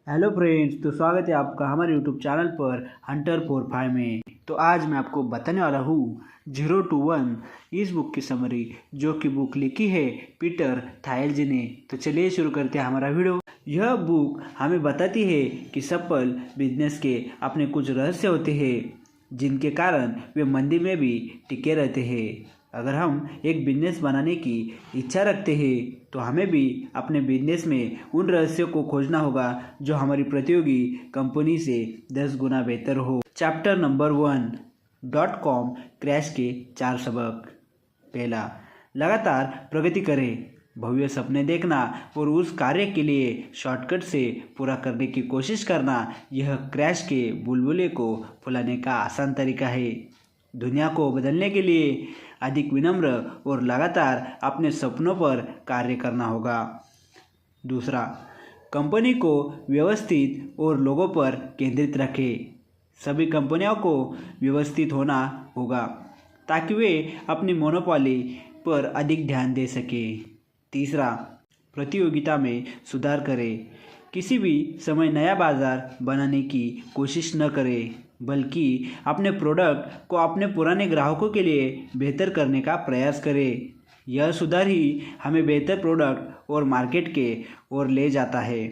Hello friends, तो स्वागत है आपका हमारे यूट्यूब चैनल पर हंटर 45 में। तो आज मैं आपको बताने वाला हूँ 0 to 1 इस बुक की समरी, जो कि बुक लिखी है पीटर थायलजी ने। तो चलिए शुरू करते हैं हमारा वीडियो। यह बुक हमें बताती है कि सफल बिजनेस के अपने कुछ रहस्य होते हैं, जिनके कारण वे मंदी में भी टिके रहते हैं। अगर हम एक बिजनेस बनाने की इच्छा रखते हैं तो हमें भी अपने बिजनेस में उन रहस्यों को खोजना होगा जो हमारी प्रतियोगी कंपनी से 10 गुना बेहतर हो। चैप्टर नंबर 1.com क्रैश के 4 सबक। पहला, लगातार प्रगति करें। भव्य सपने देखना और उस कार्य के लिए शॉर्टकट से पूरा करने की कोशिश करना, यह क्रैश के बुलबुले को फुलाने का आसान तरीका है। दुनिया को बदलने के लिए अधिक विनम्र और लगातार अपने सपनों पर कार्य करना होगा। दूसरा, कंपनी को व्यवस्थित और लोगों पर केंद्रित रखें। सभी कंपनियों को व्यवस्थित होना होगा ताकि वे अपनी मोनोपोली पर अधिक ध्यान दे सकें। तीसरा, प्रतियोगिता में सुधार करें। किसी भी समय नया बाजार बनाने की कोशिश न करें, बल्कि अपने प्रोडक्ट को अपने पुराने ग्राहकों के लिए बेहतर करने का प्रयास करें। यह सुधार ही हमें बेहतर प्रोडक्ट और मार्केट के ओर ले जाता है।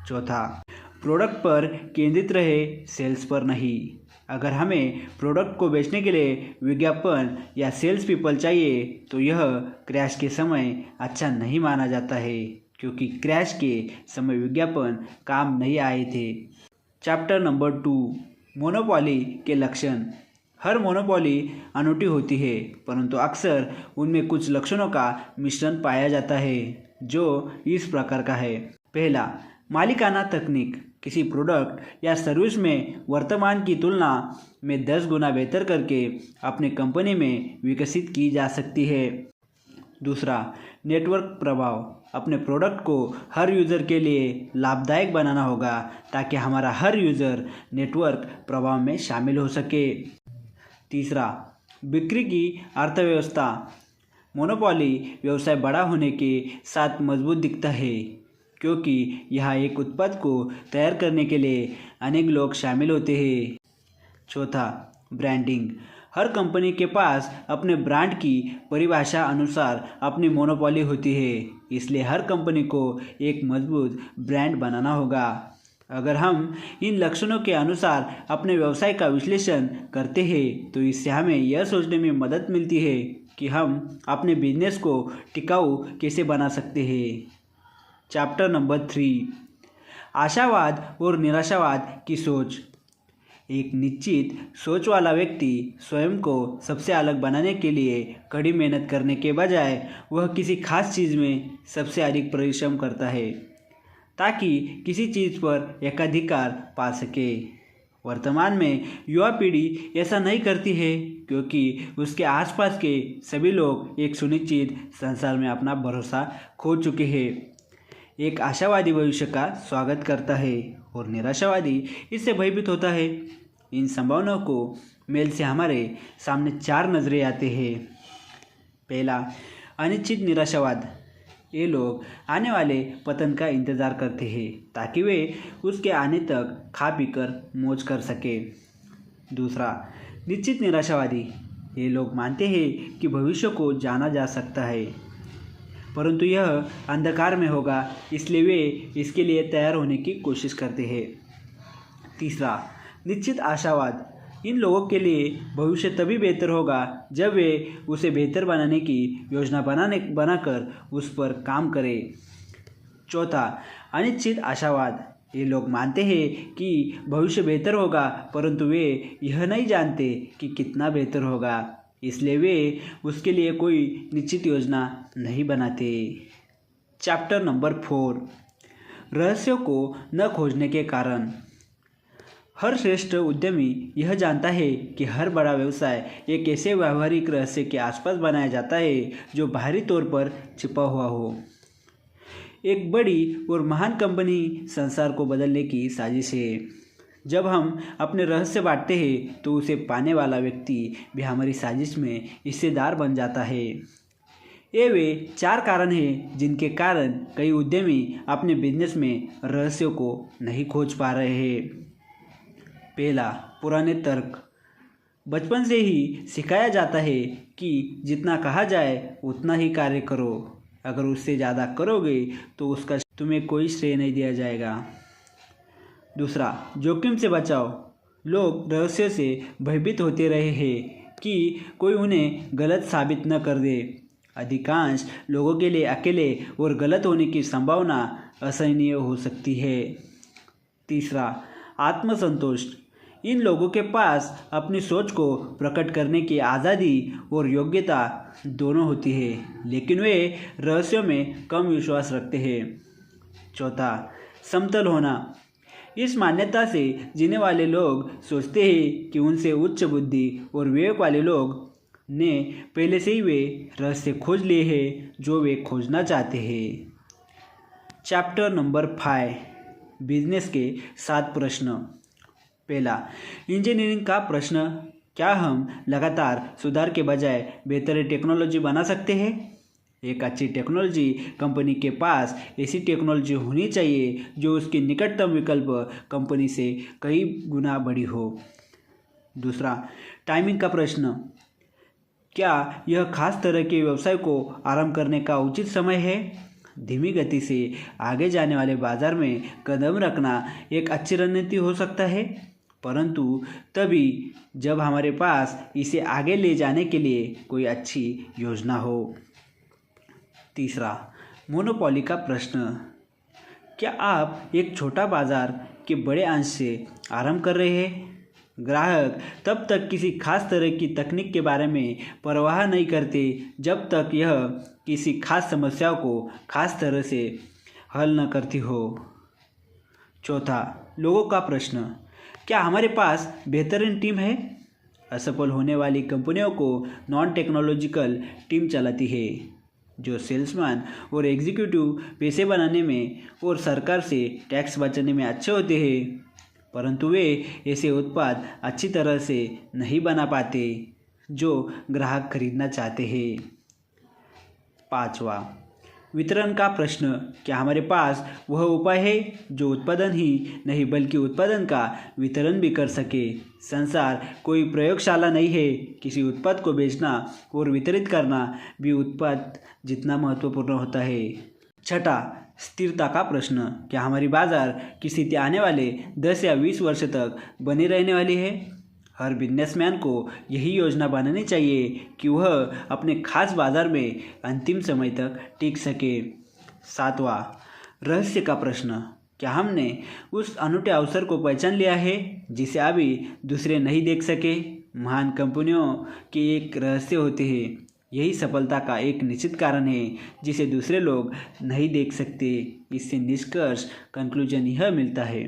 चौथा, प्रोडक्ट पर केंद्रित रहे, सेल्स पर नहीं। अगर हमें प्रोडक्ट को बेचने के लिए विज्ञापन या सेल्स पीपल चाहिए तो यह क्रैश के समय अच्छा नहीं माना जाता है, क्योंकि क्रैश के समय विज्ञापन काम नहीं आए थे। चैप्टर नंबर 2, मोनोपोली के लक्षण। हर मोनोपोली अनूठी होती है, परंतु अक्सर उनमें कुछ लक्षणों का मिश्रण पाया जाता है, जो इस प्रकार का है। पहला, मालिकाना तकनीक। किसी प्रोडक्ट या सर्विस में वर्तमान की तुलना में 10 गुना बेहतर करके अपने कंपनी में विकसित की जा सकती है। दूसरा, नेटवर्क प्रभाव। अपने प्रोडक्ट को हर यूज़र के लिए लाभदायक बनाना होगा ताकि हमारा हर यूज़र नेटवर्क प्रभाव में शामिल हो सके। तीसरा, बिक्री की अर्थव्यवस्था। मोनोपोली व्यवसाय बड़ा होने के साथ मजबूत दिखता है, क्योंकि यहाँ एक उत्पाद को तैयार करने के लिए अनेक लोग शामिल होते हैं। चौथा, ब्रांडिंग। हर कंपनी के पास अपने ब्रांड की परिभाषा अनुसार अपनी मोनोपोली होती है, इसलिए हर कंपनी को एक मजबूत ब्रांड बनाना होगा। अगर हम इन लक्षणों के अनुसार अपने व्यवसाय का विश्लेषण करते हैं तो इससे हमें यह सोचने में मदद मिलती है कि हम अपने बिजनेस को टिकाऊ कैसे बना सकते हैं। चैप्टर नंबर 3, आशावाद और निराशावाद की सोच। एक निश्चित सोच वाला व्यक्ति स्वयं को सबसे अलग बनाने के लिए कड़ी मेहनत करने के बजाय वह किसी खास चीज़ में सबसे अधिक परिश्रम करता है, ताकि किसी चीज़ पर एकाधिकार पा सके। वर्तमान में युवा पीढ़ी ऐसा नहीं करती है, क्योंकि उसके आसपास के सभी लोग एक सुनिश्चित संसार में अपना भरोसा खो चुके हैं। एक आशावादी भविष्य का स्वागत करता है और निराशावादी इससे भयभीत होता है। इन संभावनाओं को मेल से हमारे सामने 4 नजरें आते हैं। पहला, अनिश्चित निराशावाद। ये लोग आने वाले पतन का इंतज़ार करते हैं ताकि वे उसके आने तक खा पीकर मौज कर सके। दूसरा, निश्चित निराशावादी। ये लोग मानते हैं कि भविष्य को जाना जा सकता है, परंतु यह अंधकार में होगा, इसलिए वे इसके लिए तैयार होने की कोशिश करते हैं। तीसरा, निश्चित आशावाद। इन लोगों के लिए भविष्य तभी बेहतर होगा जब वे उसे बेहतर बनाने की योजना बनाकर उस पर काम करें। चौथा, अनिश्चित आशावाद। ये लोग मानते हैं कि भविष्य बेहतर होगा, परंतु वे यह नहीं जानते कि कितना बेहतर होगा, इसलिए वे उसके लिए कोई निश्चित योजना नहीं बनाते। चैप्टर नंबर 4, रहस्यों को न खोजने के कारण। हर श्रेष्ठ उद्यमी यह जानता है कि हर बड़ा व्यवसाय एक ऐसे व्यावहारिक रहस्य के आसपास बनाया जाता है जो बाहरी तौर पर छिपा हुआ हो। एक बड़ी और महान कंपनी संसार को बदलने की साजिश है। जब हम अपने रहस्य बांटते हैं तो उसे पाने वाला व्यक्ति भी हमारी साजिश में हिस्सेदार बन जाता है। ये वे 4 कारण हैं जिनके कारण कई उद्यमी अपने बिजनेस में रहस्यों को नहीं खोज पा रहे हैं। पहला, पुराने तर्क। बचपन से ही सिखाया जाता है कि जितना कहा जाए उतना ही कार्य करो। अगर उससे ज़्यादा करोगे तो उसका तुम्हें कोई श्रेय नहीं दिया जाएगा। दूसरा, जोखिम से बचाओ। लोग रहस्य से भयभीत होते रहे हैं कि कोई उन्हें गलत साबित न कर दे। अधिकांश लोगों के लिए अकेले और गलत होने की संभावना असहनीय हो सकती है। तीसरा, आत्मसंतोष। इन लोगों के पास अपनी सोच को प्रकट करने की आज़ादी और योग्यता दोनों होती है, लेकिन वे रहस्यों में कम विश्वास रखते हैं। चौथा, समतल होना। इस मान्यता से जीने वाले लोग सोचते हैं कि उनसे उच्च बुद्धि और विवेक वाले लोग ने पहले से ही वे रहस्य खोज लिए हैं जो वे खोजना चाहते हैं। चैप्टर नंबर 5, बिजनेस के 7 प्रश्न। पहला, इंजीनियरिंग का प्रश्न। क्या हम लगातार सुधार के बजाय बेहतर टेक्नोलॉजी बना सकते हैं? एक अच्छी टेक्नोलॉजी कंपनी के पास ऐसी टेक्नोलॉजी होनी चाहिए जो उसकी निकटतम विकल्प कंपनी से कई गुना बड़ी हो। दूसरा, टाइमिंग का प्रश्न। क्या यह खास तरह के व्यवसाय को आरंभ करने का उचित समय है? धीमी गति से आगे जाने वाले बाजार में कदम रखना एक अच्छी रणनीति हो सकता है, परंतु तभी जब हमारे पास इसे आगे ले जाने के लिए कोई अच्छी योजना हो। तीसरा, मोनोपोली का प्रश्न। क्या आप एक छोटा बाजार के बड़े अंश से आरंभ कर रहे हैं? ग्राहक तब तक किसी खास तरह की तकनीक के बारे में परवाह नहीं करते जब तक यह किसी खास समस्या को खास तरह से हल न करती हो। चौथा, लोगों का प्रश्न। क्या हमारे पास बेहतरीन टीम है? असफल होने वाली कंपनियों को नॉन टेक्नोलॉजिकल टीम चलाती है जो सेल्समैन और एग्जीक्यूटिव पैसे बनाने में और सरकार से टैक्स बचाने में अच्छे होते हैं, परंतु वे ऐसे उत्पाद अच्छी तरह से नहीं बना पाते जो ग्राहक खरीदना चाहते हैं। पांचवा, वितरण का प्रश्न। क्या हमारे पास वह उपाय है जो उत्पादन ही नहीं बल्कि उत्पादन का वितरण भी कर सके? संसार कोई प्रयोगशाला नहीं है। किसी उत्पाद को बेचना और वितरित करना भी उत्पाद जितना महत्वपूर्ण होता है। छठा, स्थिरता का प्रश्न। क्या हमारी बाजार की स्थिति आने वाले 10 या 20 वर्ष तक बनी रहने वाली है? हर बिजनेसमैन को यही योजना बनानी चाहिए कि वह अपने खास बाजार में अंतिम समय तक टिक सके। सातवां, रहस्य का प्रश्न। क्या हमने उस अनूठे अवसर को पहचान लिया है जिसे अभी दूसरे नहीं देख सके? महान कंपनियों के एक रहस्य होते हैं। यही सफलता का एक निश्चित कारण है जिसे दूसरे लोग नहीं देख सकते। इससे निष्कर्ष कंक्लूजन यह मिलता है।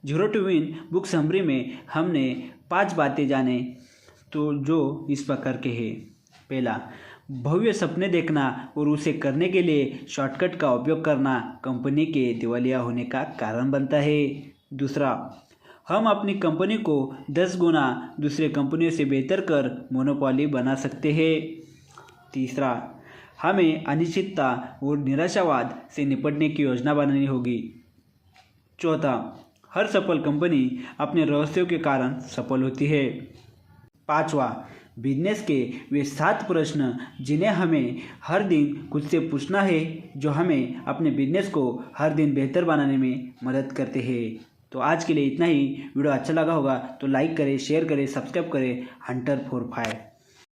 Zero to one book summary में हमने 5 बातें जाने तो जो इस प्रकार के हैं। पहला, भव्य सपने देखना और उसे करने के लिए शॉर्टकट का उपयोग करना कंपनी के दिवालिया होने का कारण बनता है। दूसरा, हम अपनी कंपनी को 10 गुना दूसरे कंपनियों से बेहतर कर मोनोपोली बना सकते हैं। तीसरा, हमें अनिश्चितता और निराशावाद से निपटने की योजना बनानी होगी। चौथा, हर सफल कंपनी अपने रहस्यों के कारण सफल होती है। पांचवा, बिजनेस के वे 7 प्रश्न जिन्हें हमें हर दिन खुद से पूछना है, जो हमें अपने बिजनेस को हर दिन बेहतर बनाने में मदद करते हैं। तो आज के लिए इतना ही। वीडियो अच्छा लगा होगा तो लाइक करें, शेयर करें, सब्सक्राइब करें हंटर 45।